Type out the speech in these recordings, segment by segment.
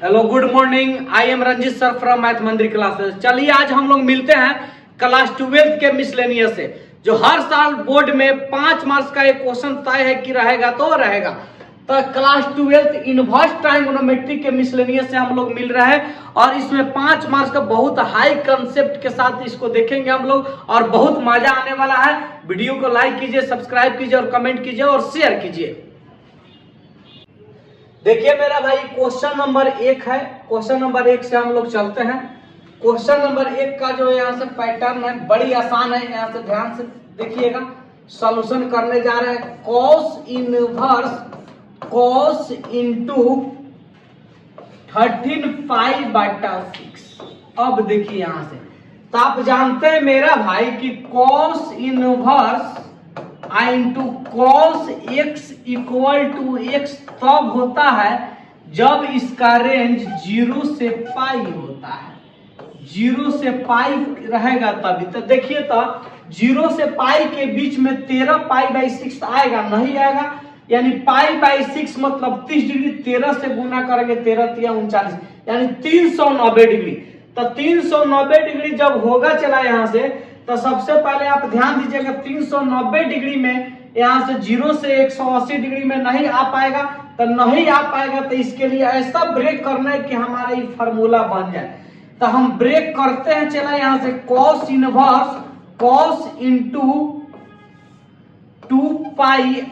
Hello good morning, I am Ranjit sir from math मंदिर classes. चलिए आज हम लोग मिलते हैं क्लास 12 के मिसलेनियस से, जो हर साल बोर्ड में 5 मार्क्स का एक क्वेश्चन तय है कि रहेगा तो रहेगा। तो क्लास 12 इनवर्स ट्रायंगोनोमेट्री के मिसलेनियस से हम लोग मिल रहे हैं और इसमें 5 मार्क्स का बहुत हाई कंसेप्ट के साथ इसको देखेंगे हम लोग और बहुत मजा आने वाला है। वीडियो को लाइक कीजिए, सब्सक्राइब कीजिए और कमेंट कीजिए और शेयर कीजिए। देखिए मेरा भाई, क्वेश्चन नंबर 1 है। क्वेश्चन नंबर 1 से हम लोग चलते हैं। क्वेश्चन नंबर 1 का जो यहाँ से पैटर्न है बड़ी आसान है, यहाँ से ध्यान से देखिएगा। सॉल्यूशन करने जा रहे हैं। Cos inverse cos into 13π/6। अब देखिए यहाँ से, तो आप जानते हैं मेरा भाई कि cos inverse I into cos X equal to X तब होता है जब इसका रेंज 0 से पाई होता है। 0 से पाई रहेगा तभी। तो देखिए, तो 0 से पाई के बीच में 13π/6 आएगा, नहीं आएगा। यानी π/6 मतलब 30 डिग्री। 13 से गुना करेंगे, 13 × 39 यानी 390 डिग्री। तो 390 डिग्री जब होगा चला यहाँ से, तो सबसे पहले आप ध्यान दीजिएगा 390 डिग्री में यहाँ से 0 से 180 डिग्री में नहीं आ पाएगा। तो नहीं आ पाएगा तो इसके लिए ऐसा ब्रेक करना है कि हमारा ये फार्मूला बन जाए। तो हम ब्रेक करते हैं। चला यहाँ से कॉस इनवर्स कॉस इंटू 2π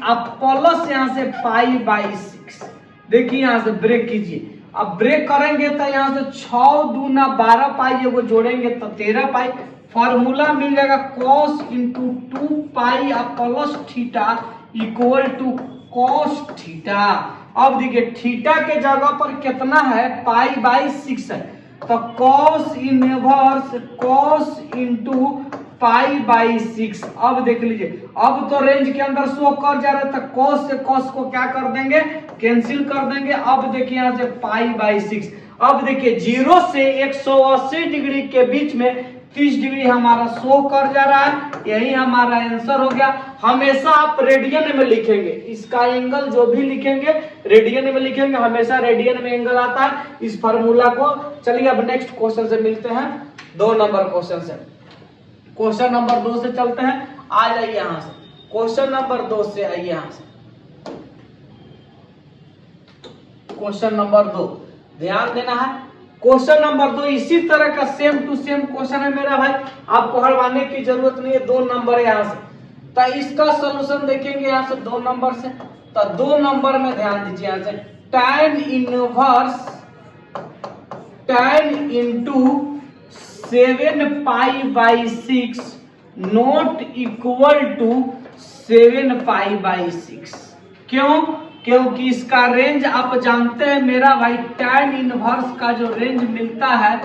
अब प्लस यहाँ से π/6। देखिए यहाँ से ब्रेक कीजिए। अब ब्रेक करेंगे तो यहाँ से 6 दूना 12π ये वो जोड़ेंगे तो 13π। फॉर्मूला मिल जाएगा cos into 2π plus theta equal to cos theta. अब देखिए थीटा के जगह पर कितना है, π/6 है। तो कॉस इनवर्स कॉस इंटू π/6। अब देख लीजिए, अब तो रेंज के अंदर शो कर जा रहा है। तो कॉस से कॉस को क्या कर देंगे, कैंसिल कर देंगे। अब देखिए यहाँ से π/6। अब देखिए 0 से 180 डिग्री के बीच में 30 डिग्री हमारा शो कर जा रहा है। यही हमारा आंसर हो गया। हमेशा आप रेडियन में लिखेंगे, इसका एंगल जो भी लिखेंगे रेडियन में लिखेंगे। हमेशा रेडियन में एंगल आता है इस फार्मूला को। चलिए अब नेक्स्ट क्वेश्चन से मिलते हैं, 2 नंबर क्वेश्चन से। क्वेश्चन नंबर 2 से चलते हैं। आ जाइए यहाँ से, क्वेश्चन नंबर 2 से आइए यहाँ से। क्वेश्चन नंबर 2 ध्यान देना है। क्वेश्चन नंबर 2 इसी तरह का सेम टू सेम क्वेश्चन है मेरा भाई, आपको हड़वाने की जरूरत नहीं है। 2 नंबर है यहाँ से। तो इसका सॉल्यूशन देखेंगे यहाँ से 2 नंबर से। तो 2 नंबर में ध्यान दीजिए यहाँ से tan inverse tan into 7π/6 not equal to 7π/6। क्यों? क्योंकि इसका रेंज आप जानते हैं मेरा भाई, tan इनवर्स का जो रेंज मिलता है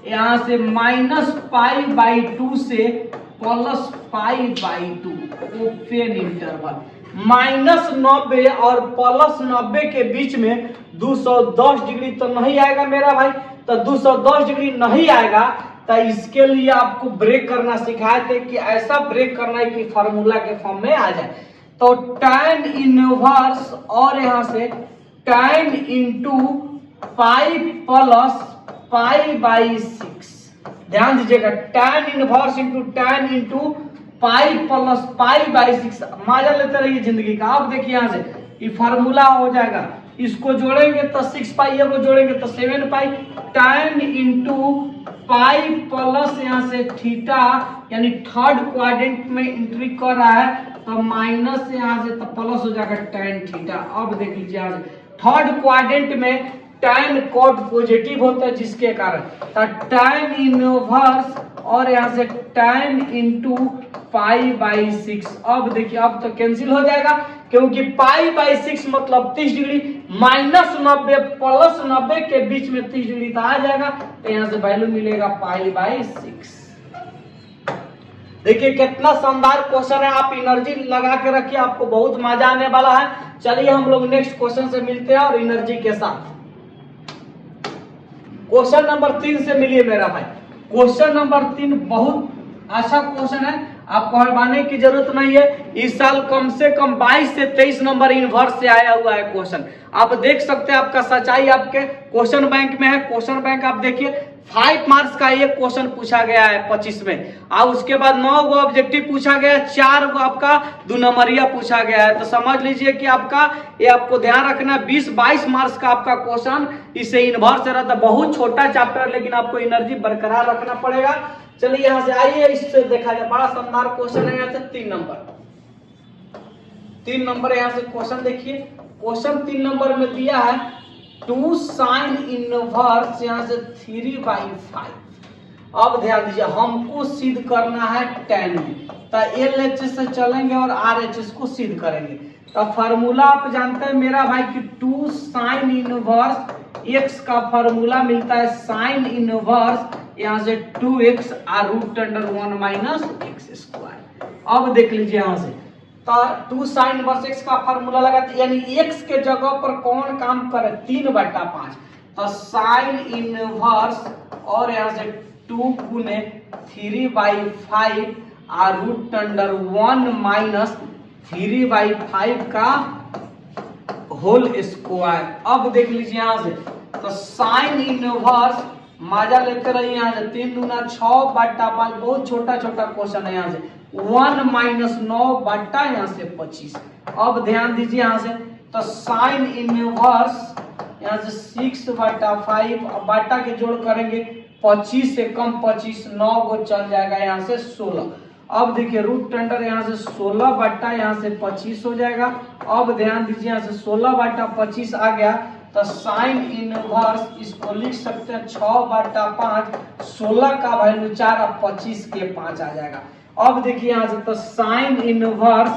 यहाँ से -π/2 से +π/2 ओपन इंटरवल। -90 और +90 के बीच में 210 डिग्री तो नहीं आएगा मेरा भाई। तो 210 डिग्री नहीं आएगा तो इसके लिए आपको ब्रेक करना सिखाए थे कि ऐसा ब्रेक करना है कि फार्मूला के फॉर्म में आ जाए। तो tan इनवर्स और यहाँ से tan इंटू पाई प्लस π/6। ध्यान दीजिएगा, tan inverse into tan into pi plus π/6। मजा लेते रहिए जिंदगी का। अब देखिए यहाँ से ये फार्मूला हो जाएगा, इसको जोड़ेंगे तो 6π, ये को जोड़ेंगे तो 7π। tan इंटू पाई प्लस यहाँ से थीटा यानी थर्ड क्वाड्रेंट में एंट्री कर रहा है तो माइनस यहाँ से तो प्लस हो जाएगा tan थीटा। अब देख लीजिए यहाँ से थर्ड क्वाड्रेंट में tan कोड पॉजिटिव होता है जिसके कारण तो tan इनवर्स और यहाँ से tan इंटू π/6। अब देखिए अब तो कैंसिल हो जाएगा क्योंकि π/6 मतलब 30 डिग्री। -90 प्लस 90 के बीच में 30 डिग्री तो आ जाएगा। तो यहाँ से वैल्यू मिलेगा π/6। देखिए कितना शानदार क्वेश्चन है, आप एनर्जी लगा के रखिए, आपको बहुत मजा आने वाला है। चलिए हम लोग नेक्स्ट क्वेश्चन से मिलते हैं और एनर्जी के साथ। क्वेश्चन नंबर 3 से मिलिए मेरा भाई। क्वेश्चन नंबर 3 बहुत अच्छा क्वेश्चन है, आपको हड़बाने की जरूरत नहीं है। इस साल कम से कम 22 से 23 नंबर इनवर्स से आया हुआ है क्वेश्चन। आप देख सकते हैं आपका सच्चाई आपके क्वेश्चन बैंक में है। क्वेश्चन बैंक आप देखिए 5 मार्क्स का एक क्वेश्चन पूछा गया है 25 में, और उसके बाद 9 गो ऑब्जेक्टिव पूछा गया है, 4 गो आपका 2 नंबरिया पूछा गया है। तो समझ लीजिए कि आपका ये आपको ध्यान रखना 20-22 मार्क्स का आपका क्वेश्चन इससे इन्वर्स से रहता है। बहुत छोटा चैप्टर, लेकिन आपको एनर्जी बरकरार रखना पड़ेगा। चलिए यहाँ से आइए, इससे देखा जाए बड़ा शानदार क्वेश्चन है। यहाँ से 3 नंबर यहाँ से क्वेश्चन देखिए। क्वेश्चन 3 नंबर में दिया है 2 साइन इनवर्स यहाँ से 3/5। अब ध्यान दीजिए, हमको सिद्ध करना है tan में, तो LHS से चलेंगे और RHS को सिद्ध करेंगे। तो फार्मूला आप जानते हैं मेरा भाई कि 2 साइन इनवर्स x का फार्मूला मिलता है साइन इनवर्स यहाँ से 2x √1 माइनस x स्क्वायर। अब देख लीजिए यहाँ से, तो 2 साइन इनवर्स x का फार्मूला लगाते, यानी x के जगह पर कौन काम करे 3/5, तो साइन इनवर्स और यहाँ से 2 गुने 3/5 √1 माइनस 3/5 का होल स्क्वायर। अब देख लीजिए यहाँ से, तो साइन इनवर्स माजा लेते रहिए यहाँ से 3 दूना 6/5, बहुत छोटा छोटा क्वेश्चन है। यहाँ से 1 माइनस 9 यहाँ से 25। अब ध्यान दीजिए यहाँ से, तो साइन इनवर्स यहाँ से 6/5, बाटा के जोड़ करेंगे 25 से कम 25, 9 को चल जाएगा यहाँ से 16। अब देखिए रूट अंडर यहाँ से 16 यहाँ से 25 हो जाएगा। अब ध्यान दीजिए यहाँ से 16/25 आ गया, तो साइन इनवर्स इसको लिख सकते हैं 6/5, 16 का वैल्यू 4 और 25 के 5 आ जाएगा। अब देखिए यहाँ से, तो साइन इनवर्स,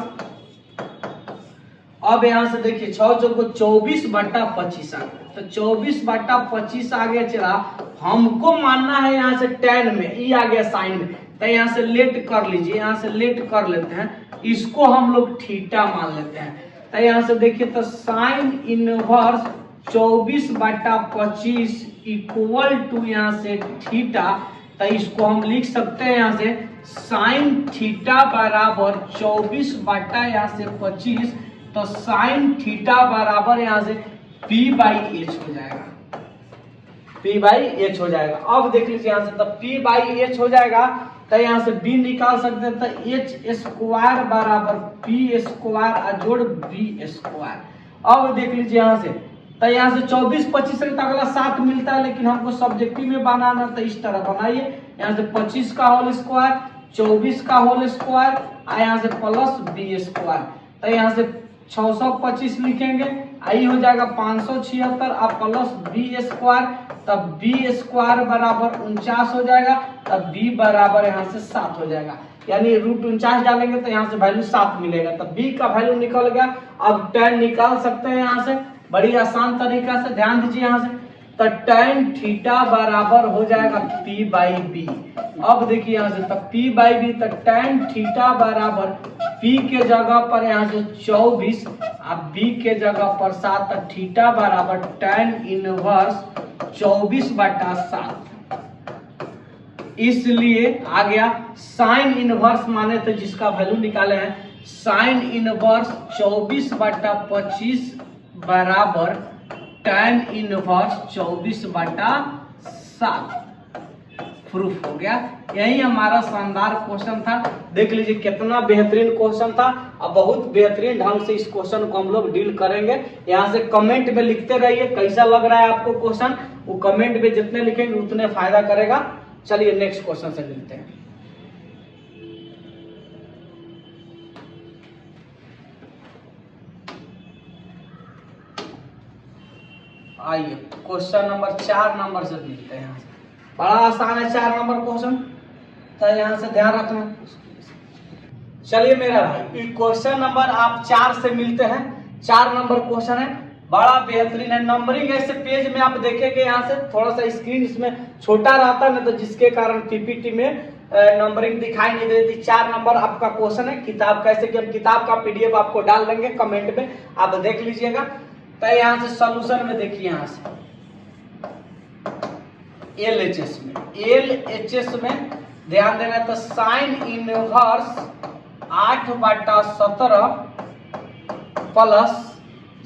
अब यहाँ से देखिए 6 चौको 24/25 आ गया, तो 24/25 आ गया। चला हमको मानना है यहाँ से tan में, ई आ गया साइन में, तो यहाँ से लेट कर लीजिए, यहाँ से लेट कर लेते हैं, इसको हम लोग थीटा मान लेते हैं। तो यहाँ से देखिए, तो साइन इनवर्स 24/25 इक्वल टू यहाँ से थीटा, तो इसको हम लिख सकते हैं यहाँ से साइन थीटा बराबर 24/यहाँ से 25, तो साइन थीटा बराबर यहाँ से P/H हो जाएगा, P/H हो जाएगा। अब देख लीजिए यहाँ से, तो P/H हो जाएगा, तो यहाँ से B निकाल सकते हैं, तो H स्क्वायर बराबर P स्क्वायर और जोड़ B स्क्वायर। अब देख लीजिए यहाँ से, तो यहाँ से 24-25 से अगला 7 मिलता है, लेकिन हमको सब्जेक्टिव में बनाना, तो इस तरह बनाइए, यहाँ से 25 का होल स्क्वायर, 24 का होल स्क्वायर और यहाँ से प्लस B स्क्वायर, तो यहाँ से 625 लिखेंगे, आई हो जाएगा 576 और प्लस B स्क्वायर, तब B स्क्वायर बराबर 49 हो जाएगा, तब B बराबर यहाँ से 7 हो जाएगा, यानी √49 डालेंगे तो यहाँ से वैल्यू 7 मिलेगा, तब B का वैल्यू निकल गया। अब tan निकाल सकते हैं यहाँ से बड़ी आसान तरीका से, ध्यान दीजिए यहाँ से, तो tan थीटा बराबर हो जाएगा P/B। अब देखिए यहाँ से, तो P/B, तो tan थीटा बराबर P के जगह पर यहाँ से 24 और B के जगह पर 7, तो थीटा बराबर tan इनवर्स 24/7। इसलिए आ गया साइन इनवर्स माने तो जिसका वैल्यू निकाले हैं साइन इनवर्स 24/25 बराबर tan इनवर्स 24/7 प्रूफ हो गया। यही हमारा शानदार क्वेश्चन था। देख लीजिए कितना बेहतरीन क्वेश्चन था, अब बहुत बेहतरीन ढंग से इस क्वेश्चन को हम लोग डील करेंगे। यहाँ से कमेंट में लिखते रहिए कैसा लग रहा है आपको क्वेश्चन, वो कमेंट में जितने लिखेंगे उतने फायदा करेगा। चलिए नेक्स्ट क्वेश्चन से मिलते हैं। आइए क्वेश्चन नंबर 4 नंबर से मिलते हैं। बड़ा आसान है 4 नंबर क्वेश्चन, तो यहाँ से ध्यान रखना। चलिए मेरा भाई क्वेश्चन नंबर आप 4 से मिलते हैं। 4 नंबर क्वेश्चन है, बड़ा बेहतरीन है। नंबरिंग ऐसे पेज में आप देखेंगे, यहाँ से थोड़ा सा स्क्रीन इसमें छोटा रहता है ना, तो जिसके कारण पीपीटी में नंबरिंग दिखाई नहीं देती। 4 नंबर आपका क्वेश्चन है। किताब कैसे कि हम किताब का पीडीएफ आपको डाल देंगे कमेंट में, आप देख लीजिएगा। तो यहाँ से सॉल्यूशन में देखिए, यहाँ से LHS में ध्यान देना, तो sine inverse 8/17 plus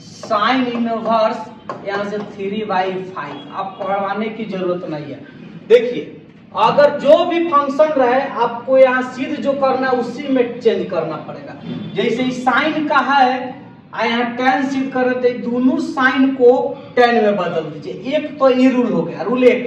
sine inverse यहाँ से 3/5। आपको हटवाने की जरूरत नहीं है। देखिए अगर जो भी फंक्शन रहे आपको यहाँ सिद्ध जो करना है उसी में चेंज करना पड़ेगा। जैसे ही साइन का है यहाँ टेन सिद्ध कर रहे थे, दोनों साइन को टेन में बदल दीजिए। एक तो ये रूल हो गया, रूल एक।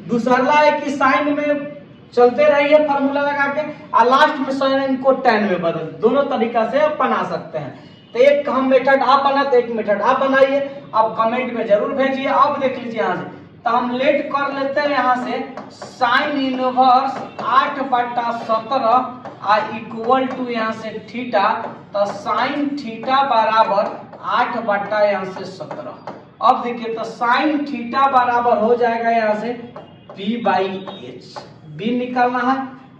दूसरा है कि साइन में चलते रहिए फार्मूला लगा के और लास्ट में साइन को टेन में बदल, दोनों तरीका से आप बना सकते हैं। तो एक हम मेथड आप बनाते, एक मेथड आप बनाइए, आप कमेंट में जरूर भेजिए। अब देख लीजिए यहाँ से, तो हम लेट कर लेते हैं यहाँ से साइन इनवर्स 8/17 इक्वल टू यहाँ से थीटा, तो साइन थीटा बराबर 8/17। अब देखिए तो साइन थीटा बराबर हो जाएगा यहाँ से p/h, b निकालना है।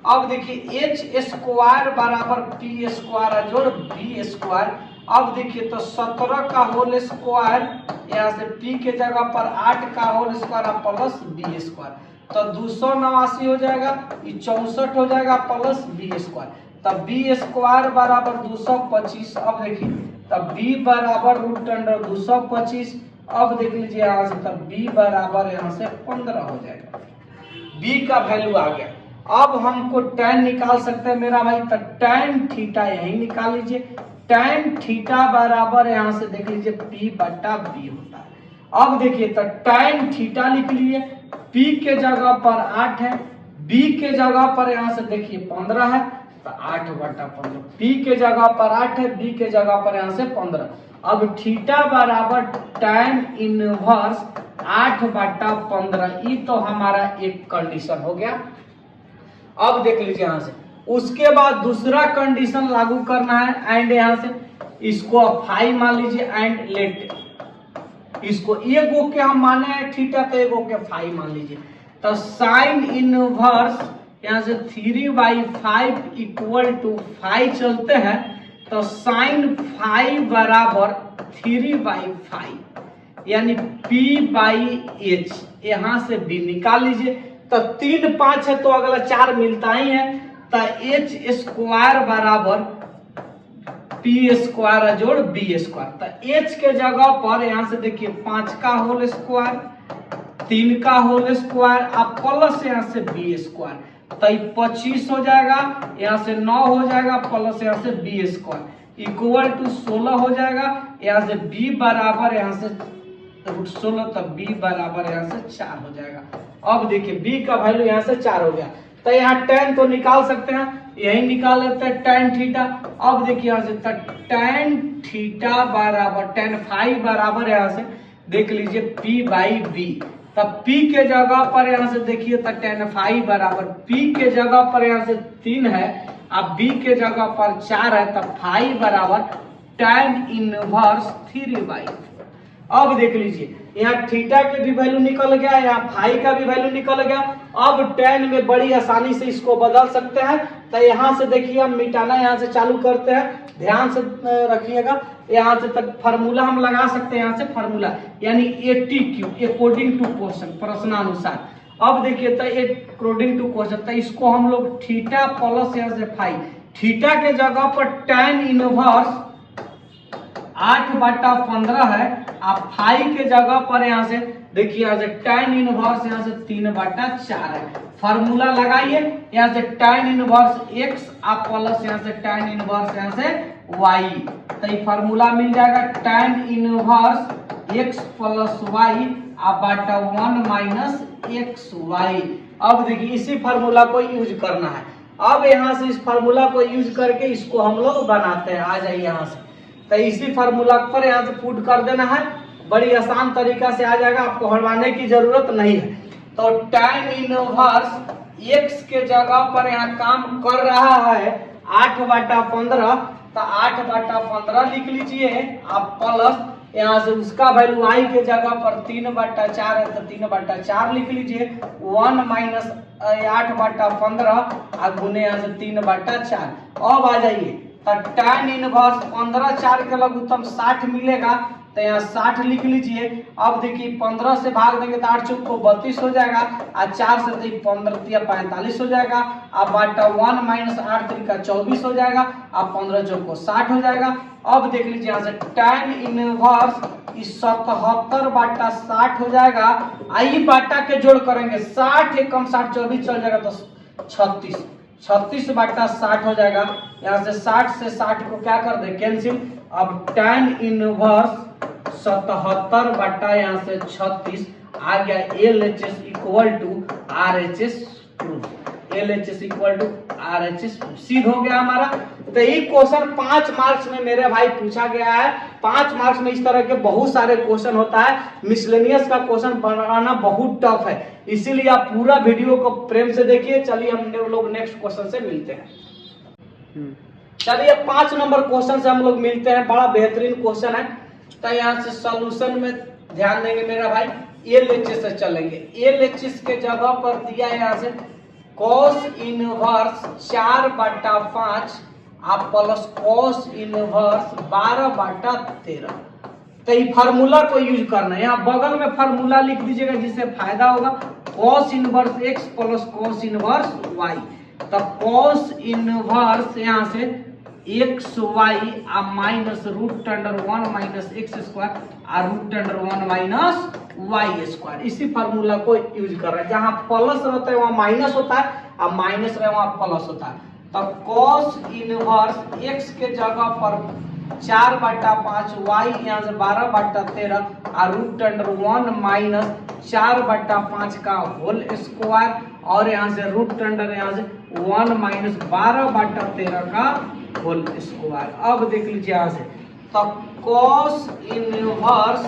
अब देखिए h स्क्वायर बराबर p स्क्वायर जोड़ b स्क्वायर। अब देखिए तो 17 का होल स्क्वायर यहाँ से p के जगह पर 8 का whole square plus b square, तो 289 हो जाएगा, ये 64 हो जाएगा प्लस b स्क्वायर, तब b स्क्वायर बराबर 225। अब देखिए तब b बराबर √225। अब देख लीजिए यहाँ से, तब b बराबर यहाँ से 15 हो जाएगा, b का वैल्यू आ गया। अब हमको tan निकाल सकते हैं मेरा भाई, तो tan थीटा यही निकाल लीजिए। tan थीटा बराबर यहाँ से देख लीजिए p/b होता है। अब देखिए तो tan थीटा लिख लिए, p के जगह पर 8 है, b के जगह पर यहाँ से देखिए 15 है, तो 8/15। p के जगह पर 8 है, b के जगह पर यहाँ से 15। अब थीटा बराबर tan इनवर्स 8/15, ये तो हमारा एक कंडीशन हो गया। अब देख लीजिए यहाँ से, उसके बाद दूसरा कंडीशन लागू करना है। एंड यहाँ से इसको 5 मान लीजिए एंड लेट, इसको एगो के हम माने हैं थीटा, तो एगो के 5 मान लीजिए। तो साइन इनवर्स यहाँ से 3/5 इक्वल टू 5 चलते हैं, तो साइन 5 बराबर 3/5 यानी p/h। यहाँ से b निकाल लीजिए, तो 3 5 है तो अगला 4 मिलता ही है, तो h स्क्वायर बराबर p स्क्वायर जोड़ b स्क्वायर। तो h के जगह पर यहाँ से देखिए 5 का होल स्क्वायर, 3 का होल स्क्वायर अब प्लस यहाँ से b स्क्वायर, तो 25 हो जाएगा, यहाँ से 9 हो जाएगा प्लस यहाँ से b स्क्वायर इक्वल टू 16 हो जाएगा। यहाँ से b बराबर यहाँ से √16, तब b बराबर यहाँ से 4 हो जाएगा। अब देखिए b का वैल्यू यहाँ से 4 हो गया, तो यहाँ tan तो निकाल सकते हैं, यही निकाल लेते हैं tan थीटा। अब देखिए यहाँ से tan थीटा बराबर tan फाई बराबर यहाँ से देख लीजिए p/b, तब p के जगह पर यहाँ से देखिए तो tan फाई बराबर p के जगह पर यहाँ से 3 है, अब b के जगह पर 4 है, तब फाई बराबर tan इनवर्स 3/4। अब देख लीजिए यहाँ थीटा के भी वैल्यू निकल गया, यहाँ फाई का भी वैल्यू निकल गया। अब tan में बड़ी आसानी से इसको बदल सकते हैं, तो यहाँ से देखिए हम मिटाना यहाँ से चालू करते हैं, ध्यान से रखिएगा। यहाँ से तक फार्मूला हम लगा सकते हैं, यहाँ से फार्मूला यानी ATQ अकॉर्डिंग टू क्वेश्चन, प्रश्नानुसार। अब देखिए तो अकॉर्डिंग टू क्वेश्चन, तो इसको हम लोग थीटा प्लस यहाँ से फाई, थीटा के जगह पर tan इनवर्स 8/15 है, आप फाई के जगह पर यहाँ से देखिए यहाँ से tan इनवर्स यहाँ से 3/4 है। फार्मूला लगाइए, यहाँ से tan इनवर्स x आप प्लस यहाँ से tan इनवर्स यहाँ से y, तो ये फार्मूला मिल जाएगा tan इनवर्स x प्लस y आप बाटा 1 माइनस xy। अब देखिए इसी फार्मूला को यूज करना है। अब यहाँ से इस फार्मूला को यूज करके इसको हम लोग बनाते हैं। आ जाइए यहाँ से, तो इसी फार्मूला पर यहाँ से पुट कर देना है, बड़ी आसान तरीका से आ जाएगा, आपको हटवाने की जरूरत नहीं है। तो tan इनवर्स x के जगह पर यहाँ काम कर रहा है 8/15, तो 8/15 लिख लीजिए आप प्लस यहाँ से उसका वैल्यू i के जगह पर 3/4 है, तो 3/4 लिख लीजिए 1 माइनस 8/15 गुने यहाँ से 3/4। अब आ जाइए तो tan इनवर्स 15 4 के लघुत्तम 60 मिलेगा, तो यहाँ 60 लिख लीजिए। अब देखिए 15 से भाग देंगे तो 8 चौक को 32 हो जाएगा, और 4 से 15 45 हो जाएगा। अब बाटा 1 माइनस 8 तरीका 24 हो जाएगा, अब 15 चौक को 60 हो जाएगा। अब देख लीजिए यहाँ से tan इनवर्स 77 बाटा 60 हो जाएगा। आई बाटा के जोड़ करेंगे, 60 एकम 60 24 चल जाएगा तो 36 बाटा 60 हो जाएगा। यहाँ से 60 से 60 को क्या कर दे कैंसिल। अब tan इनवर्स 77 बाटा यहाँ से 36 आ गया। LHS equal to RHS proof, LHS equal to RHS सिद्ध हो गया हमारा। तो ये क्वेश्चन 5 मार्क्स में मेरे भाई पूछा गया है। 5 मार्क्स में इस तरह के बहुत सारे क्वेश्चन होता है। मिसलेनियस का क्वेश्चन बनाना बहुत टफ है, इसीलिए आप पूरा वीडियो को प्रेम से देखिए। चलिए हम लोग नेक्स्ट क्वेश्चन से मिलते हैं। चलिए 5 नंबर क्वेश्चन से हम लोग मिलते हैं। बड़ा बेहतरीन क्वेश्चन है। तो यहाँ से सॉल्यूशन में ध्यान देंगे मेरा भाई, LHS से चलेंगे। LHS के जगह पर दिया है यहाँ से cos इनवर्स 4 बाटा 5 आप प्लस cos इनवर्स 12 बाटा 13। तो ये फार्मूला को यूज करना है। यहाँ बगल में फार्मूला लिख दीजिएगा जिससे फायदा होगा। cos inverse x plus cos inverse y। तो cos इनवर्स यहाँ से x y minus root under 1 minus x square और root under 1 minus y square. इसी फार्मूला को यूज कर रहे हैं। जहां प्लस रहता है वहां माइनस होता है, और माइनस रहे वहां प्लस होता है। तो cos इनवर्स x के जगह पर 4 बाटा 5 y यहाँ से 12 बाटा 13 और रूट अंडर 1 माइनस 4 बाटा 5 का होल स्क्वायर, और यहाँ से रूट अंडर यहाँ से 1 माइनस 12 बाटा 13 का होल स्क्वायर। अब देख लीजिए यहाँ से, तो cos इनवर्स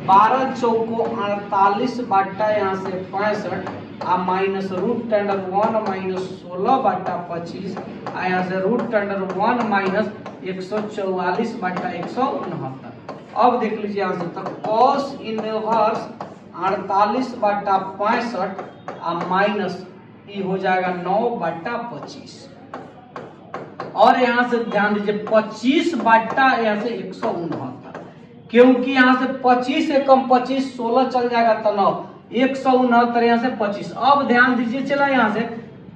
12 चौको 48 बाटा यहाँ से 65 आ माइनस रूट अंडर 1 माइनस 16 बाटा 25 आ यहाँ से रूट अंडर 1 माइनस 144 बाटा 169। अब देख लीजिए यहाँ से, तो cos इनवर्स 48 बाटा 65 आ माइनस ये हो जाएगा 9 बाटा 25, और यहाँ से ध्यान दीजिए 25 बाटा यहाँ से 169, क्योंकि यहाँ से 25 से कम 25 16 चल जाएगा तो 9 169 यहाँ से 25। अब ध्यान दीजिए चला यहाँ से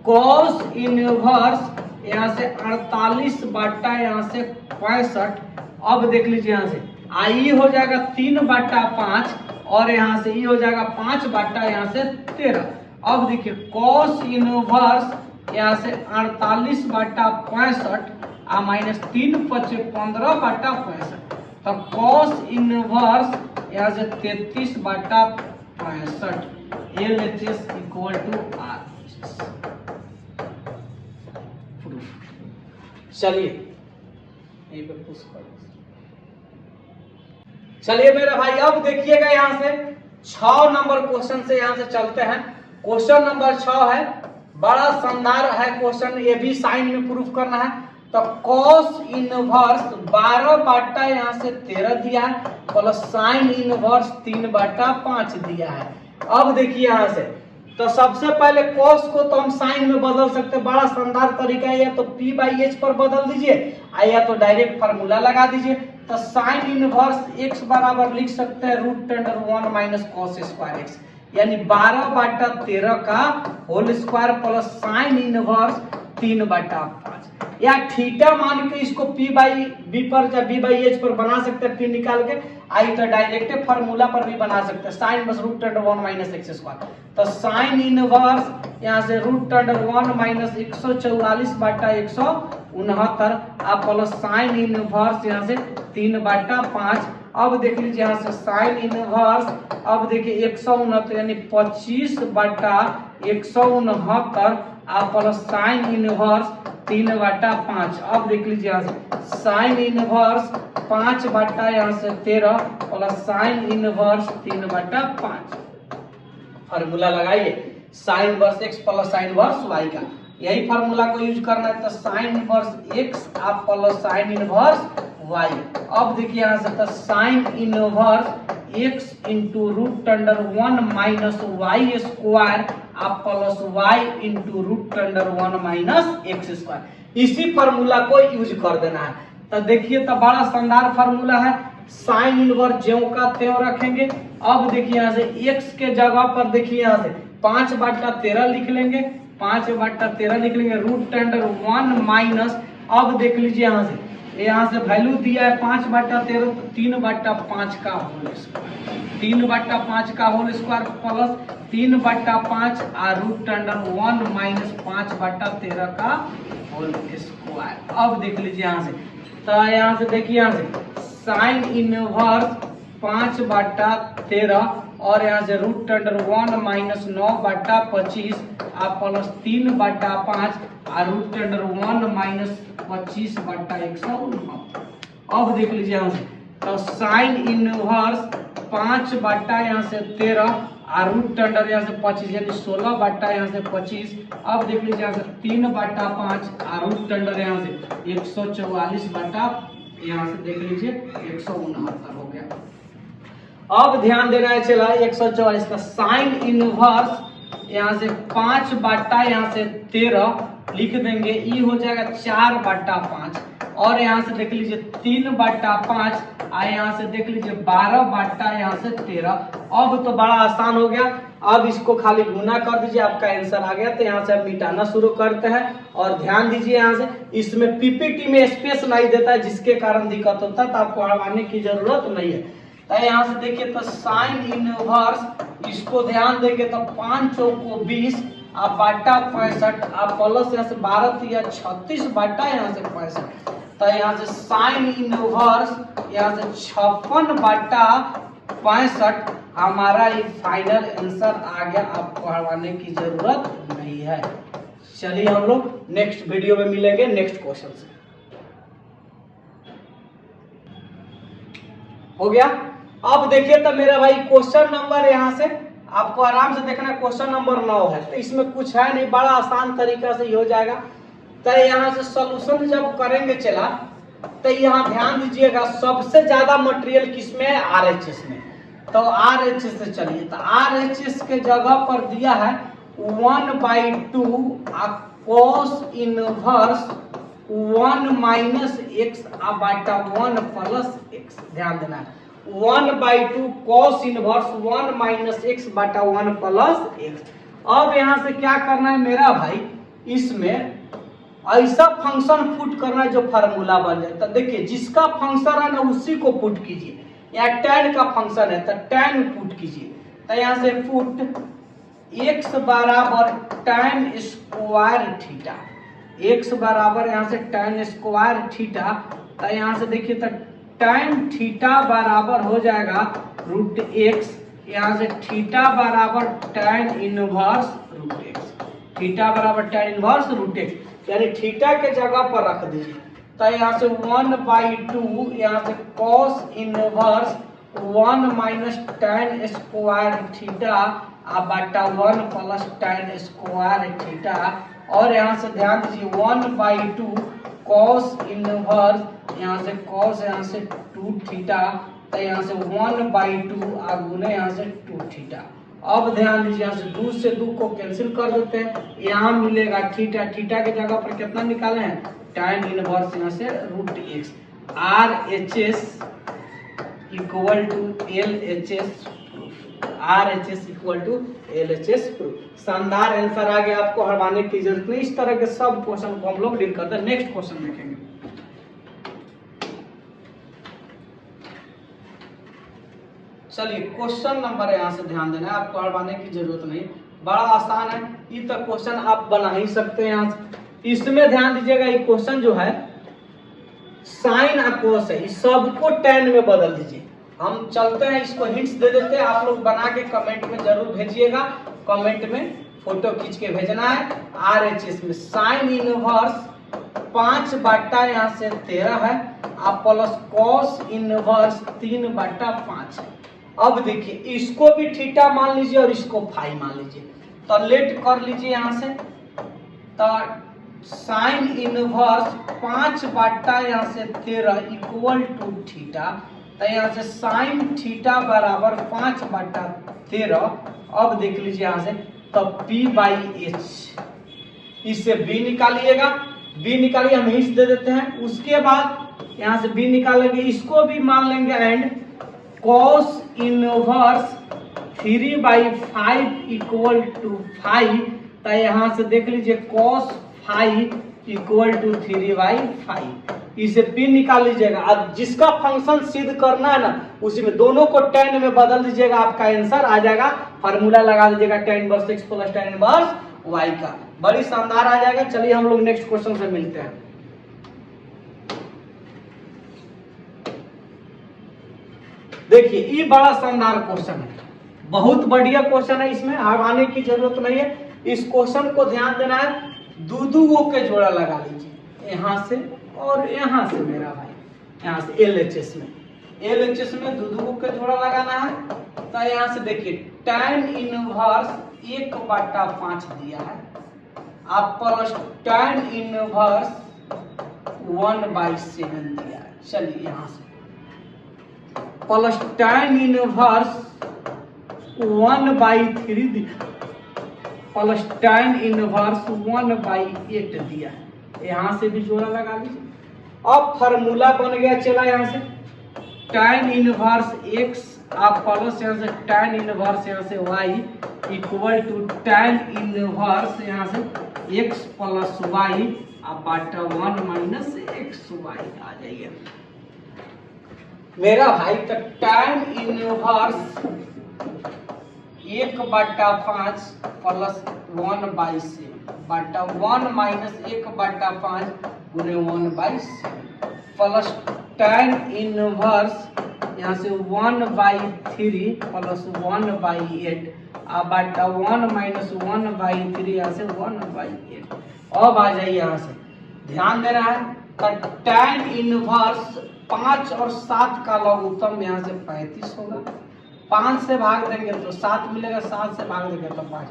cos इनवर्स यहाँ से 48 बाटा यहाँ से 65। अब देख लीजिए यहाँ से आई हो जाएगा 3 बाटा 5, और यहाँ से ये हो जाएगा 5 बाटा यहाँ से 13। अब देखिए cos इनवर्स यहाँ से 48 बाटा 65 आ माइनस 3 5 15 बाटा 65। तो cos इनवर्स यहाँ से 33 बाटा 65। LHS equal to RHS proof. चलिए यहीं पे पुश कर, चलिए मेरे भाई अब देखिएगा यहाँ से 6 नंबर क्वेश्चन से यहाँ से चलते हैं। क्वेश्चन नंबर 6 है, बड़ा शानदार है क्वेश्चन, ये भी साइन में प्रूफ करना है। तो cos इनवर्स 12 बाटा यहाँ से 13 दिया है प्लस साइन इनवर्स 3 बाटा 5 दिया है। अब देखिए यहाँ से, तो सबसे पहले cos को तो हम साइन में बदल सकते हैं। बड़ा शानदार तरीका है, या तो p/h पर बदल दीजिए या तो डायरेक्ट फार्मूला लगा दीजिए। तो साइन इनवर्स x बराबर लिख सकते हैं root under 1 minus cos square x, यानी 12 बाटा 13 का whole square plus sine inverse 3 बाटा 5, या थीटा मान के इसको p/b पर या b/h पर बना सकते हैं। p निकाल के आई तो डायरेक्ट फार्मूला पर भी बना सकते हैं, साइन बस root under 1 minus x square. तो साइन इनवर्स यहाँ से रूट अंडर 1 माइनस 144 बाटा 169 आप प्लस साइन इनवर्स यहाँ से 3 बाटा 5। अब देख लीजिए यहाँ से साइन इनवर्स, अब देखिए 169 यानी 25 बाटा 169 आप प्लस साइन इनवर्स 3 बाटा 5। अब देख लीजिए यहाँ से साइन इनवर्स 5 बाटा यहाँ से 13 प्लस साइन इनवर्स 3 बाटा 5। फार्मूला लगाइए sine inverse x plus sine inverse y का, यही फार्मूला को यूज करना है। तो साइन इनवर्स x आप प्लस साइन इनवर्स y। अब देखिए यहाँ से, तो sine inverse x into root under 1 minus y square आप plus y into root under 1 minus x square. इसी फार्मूला को यूज कर देना है। तो देखिए तो बड़ा शानदार फार्मूला है। साइन इनवर्स ज्यों का त्यों रखेंगे। अब देखिए यहाँ से x के जगह पर देखिए यहाँ से 5/13 लिख लेंगे, 5/13 लिख लेंगे, रूट अंडर 1 माइनस, अब देख लीजिए यहाँ से वैल्यू दिया है 5/13 तो 3/5 का होल स्क्वायर, 3/5 का होल स्क्वायर प्लस 3/5 और रूट अंडर 1 माइनस 5/13 का होल स्क्वायर। अब देख लीजिए यहाँ से, तो यहाँ से देखिए यहाँ से साइन इनवर्स 5/13 और यहाँ से रूट अंडर 1 माइनस 9/25 और प्लस 3/5 और रूट अंडर 1 माइनस 25/109। अब देख लीजिए यहाँ से, तो साइन इनवर्स 5/13 और रूट अंडर यहाँ से 25 यानी 16 यहाँ से 25। अब देख लीजिए यहाँ से 3/5 और रूट अंडर यहाँ से 144 यहाँ से देख लीजिए 169 हो गया। अब ध्यान देना है चला 144 का साइन इनवर्स यहाँ से 5/13 यहाँ से 13 लिख देंगे, ई हो जाएगा 4/5 और यहाँ से देख लीजिए 3/5 और यहाँ से देख लीजिए 12 यहाँ से 13। अब तो बड़ा आसान हो गया, अब इसको खाली गुना कर दीजिए, आपका आंसर आ गया। तो यहाँ से अब मिटाना शुरू करते हैं और ध्यान दीजिए यहाँ से इसमें पीपीटी में स्पेस नहीं देता है जिसके कारण दिक्कत होता है, तो आपको हटाने की जरूरत नहीं है। तो यहाँ से देखिए तो साइन इनवर्स इसको ध्यान देंगे तो 5 चौको 20 आप बाटा 65 आप प्लस यहाँ से 12 या 36 बाटा यहाँ से 65, तो यहाँ से साइन इनवर्स यहाँ से 56/65 हमारा ये फाइनल आंसर आ गया, आपको हटाने की जरूरत नहीं है। चलिए हम लोग नेक्स्ट वीडियो में मिलेंगे नेक्स्ट क्वेश्चन से। हो गया। अब देखिए तो मेरा भाई क्वेश्चन नंबर यहाँ से आपको आराम से देखना, क्वेश्चन नंबर 9 है, तो इसमें कुछ है नहीं, बड़ा आसान तरीका से हो जाएगा। तो यहाँ से सॉल्यूशन जब करेंगे चला तो यहाँ ध्यान दीजिएगा सबसे ज्यादा मटेरियल किसमें है, आरएचएस में। तो आरएचएस से चलिए, तो आरएचएस के जगह पर दिया है 1/2 cos इनवर्स 1 माइनस x बटा 1 प्लस x। ध्यान देना है 1/2 cos इनवर्स 1 माइनस x बटा 1 प्लस x। अब यहाँ से क्या करना है मेरा भाई, इसमें ऐसा फंक्शन पुट करना है जो फार्मूला बन जाए। तो देखिए जिसका फंक्शन है ना उसी को पुट कीजिए, या tan का फंक्शन है तो tan पुट कीजिए। तो यहाँ से पुट x बराबर tan स्क्वायर थीटा, x बराबर यहाँ से tan स्क्वायर थीटा। तो यहाँ से देखिए तो tan थीटा बराबर हो जाएगा रूट x, यहाँ से थीटा बराबर tan inverse root x, theta बराबर tan इनवर्स रूट x, यानी थीटा के जगह पर रख दीजिए। तो यहाँ से 1/2 यहाँ से cos inverse 1 minus tan square theta बटा 1 प्लस tan स्क्वायर थीटा। और यहाँ से ध्यान दीजिए 1/2 cos इनवर्स यहाँ से cos यहाँ से 2 थीटा, तो यहाँ से 1/2 गुने यहाँ से 2 थीटा। अब ध्यान दीजिए यहाँ से 2 से 2 को कैंसिल कर देते हैं, यहाँ मिलेगा थीटा, थीटा के जगह पर कितना निकाले हैं tan इनवर्स यहाँ से root x। RHS equal to LHS, RHS equal to LHS proof. शानदार आंसर आ गया, आपको हटाने की जरूरत नहीं। इस तरह के सब क्वेश्चन को हम लोग डील करते हैं। नेक्स्ट क्वेश्चन देखेंगे। चलिए क्वेश्चन नंबर यहाँ से ध्यान देना है, आपको हटाने की जरूरत नहीं, बड़ा आसान है। ये तो क्वेश्चन आप बना ही सकते हैं यहाँ से। इसमें ध्यान दीजिएगा ये क्वेश्चन जो है साइन और कोस है, इस सबको tan में बदल दीजिए। हम चलते हैं, इसको हिंट्स दे देते हैं, आप लोग बना के कमेंट में जरूर भेजिएगा, कमेंट में फोटो खींच के भेजना है। RHS में साइन इनवर्स 5 यहाँ से 13 है आप प्लस cos इनवर्स 3/5 है। अब देखिए इसको भी थीटा मान लीजिए और इसको फाई मान लीजिए, तो लेट कर लीजिए यहाँ से। तो साइन इनवर्स 5 यहाँ से 13 इक्वल टू थीटा, तो यहाँ से साइन थीटा बराबर 5/13। अब देख लीजिए यहाँ से तो P/H, इससे B निकालिएगा, B निकालिए, हम हिंट्स दे देते हैं। उसके बाद यहाँ से b निकालेंगे, इसको भी मान लेंगे and cos inverse 3/5 equal to 5। तो यहाँ से देख लीजिए cos 5 इक्वल टू 3/5, इसे p निकाल लीजिएगा। अब जिसका फंक्शन सिद्ध करना है ना उसी में दोनों को tan में बदल दीजिएगा, आपका आंसर आ जाएगा। फार्मूला लगा दीजिएगा tan इनवर्स x plus tan inverse y का, बड़ी शानदार आ जाएगा। चलिए हम लोग नेक्स्ट क्वेश्चन से मिलते हैं। देखिए ये बड़ा शानदार क्वेश्चन है, बहुत बढ़िया क्वेश्चन है, इसमें आने की जरूरत नहीं है। इस क्वेश्चन को ध्यान देना है, दो के जोड़ा लगा लीजिए, यहाँ से और यहाँ से मेरा भाई, यहाँ से LHS में दो के जोड़ा लगाना है। तो यहाँ से देखिए tan इनवर्स 1/5 दिया है, आप प्लस tan इनवर्स 1/7 दिया है। चलिए यहाँ से प्लस tan इनवर्स 1/3 दिया, प्लस tan इनवर्स 1/8 दिया है। यहाँ से भी जोड़ा लगा लीजिए। अब फार्मूला बन गया, चला यहाँ से tan इनवर्स x आप प्लस यहाँ से tan इनवर्स यहाँ से y equal to tan inverse यहाँ से x प्लस y आप बाटा 1 माइनस xy आ जाइए मेरा भाई। तो tan इनवर्स 1/5 प्लस 1/7 बटा 1 माइनस 1/5 गुने 1/7 प्लस tan इनवर्स यहाँ से 1/3 प्लस 1/8 बटा 1 माइनस 1/3 यहाँ से 1/8। अब आ जाइए यहाँ से, ध्यान देना है। तो tan इनवर्स 5 और 7 का लघुत्तम यहाँ से 35 होगा, 5 से भाग देंगे तो 7 मिलेगा, 7 से भाग देंगे तो 5,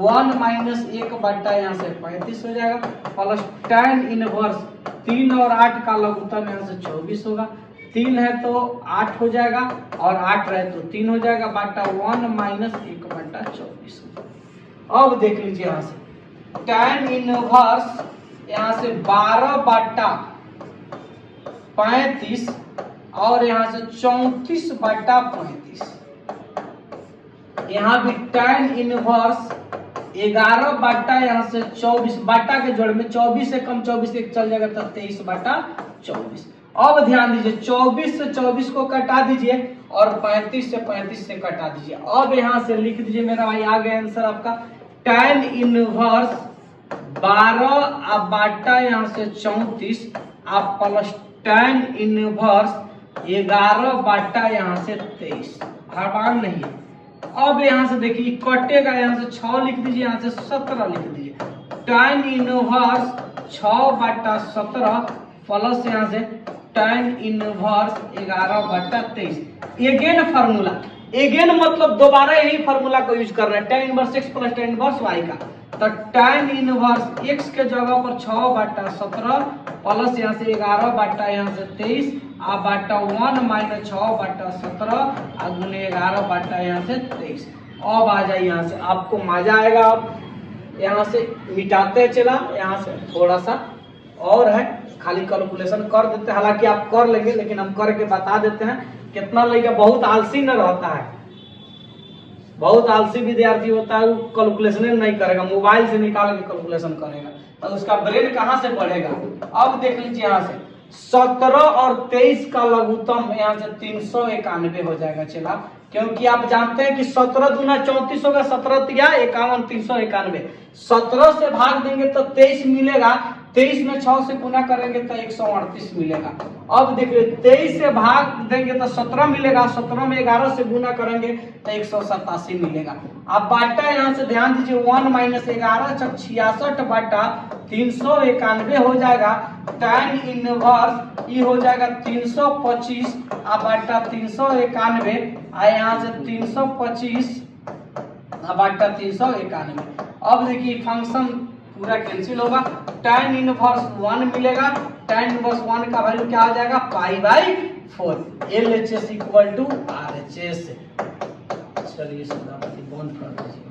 1 माइनस 1 बटा यहाँ से 35 हो जाएगा, प्लस tan इनवर्स 3 और 8 का लघुत्तम यहाँ से 24 होगा, 3 है तो 8 हो जाएगा और 8 रहे तो 3 हो जाएगा, बटा 1 माइनस 1 बटा 24। अब देख लीजिए यहाँ से tan इनवर्स यहाँ से 12 बटा 35 और यहाँ से 34 बटा 35। यहाँ भी tan इनवर्स 11 बटा यहाँ से 24 बटा के जोड़ में 24 से कम 24 एक चल जाएगा तो 23 बटा 24। अब ध्यान दीजिए 24 से 24 को कटा दीजिए और 35 से 35 से कटा दीजिए। अब यहाँ से लिख दीजिए मेरा भाई, आ गया आंसर आपका। tan इनवर्स 12 बटा यहाँ से 34 आप प्लस tan इनवर्स 11 बटा यहाँ से 23, हर बार नहीं है। अब यहाँ से देखिए कटेगा, यहाँ से 6 लिख दीजिए, यहाँ से 17 लिख दीजिए। tan इनवर्स 6 बटा 17 प्लस यहाँ से tan इनवर्स 11 बटा 23। एगेन फार्मूला, एगेन मतलब दोबारा यही फार्मूला को यूज कर रहे हैं, tan इनवर्स x plus tan inverse y का। तो tan इनवर्स x के जगह पर 6 बटा 17 प्लस यहाँ से 11 बटा यहाँ से 23 आप बटा 1 माइनस 6 बटा 17 गुने 11 बटा यहाँ से 23। अब आ जाए यहाँ से, आपको मजा आएगा। अब यहाँ से मिटाते चला, यहाँ से थोड़ा सा और है, खाली कैलकुलेशन कर देते हैं, हालांकि आप कर लेंगे लेकिन हम करके बता देते हैं। कितना लड़का बहुत आलसी न रहता है, बहुत आलसी विद्यार्थी होता है, वो कैलकुलेशन नहीं करेगा, मोबाइल से निकाल के कैलकुलेशन करेगा तो उसका ब्रेन कहाँ से बढ़ेगा। अब देख लीजिए यहाँ से 17 और 23 का लघुत्तम यहाँ से 391 हो जाएगा। चला, क्योंकि आप जानते हैं कि 17 दूना 34 होगा, 17 तिया 51 391, 17 से भाग देंगे तो 23 मिलेगा, 23 में 6 से गुना करेंगे तो 138 मिलेगा। अब देखिए 23 से भाग देंगे तो 17 मिलेगा, 17 में 11 से गुना करेंगे तो 187 मिलेगा। अब बाटा यहाँ से ध्यान दीजिए 1 माइनस 11 66 बटा 391 हो जाएगा। tan इनवर्स ये हो जाएगा 325 बटा 391 यहाँ से 325 बटा 391। अब देखिए फंक्शन पूरा कैंसिल होगा, tan इनवर्स 1 मिलेगा, tan इनवर्स 1 का वैल्यू क्या आ जाएगा π/4, LHS इक्वल टू RHS। चलिए बंद कर दीजिए।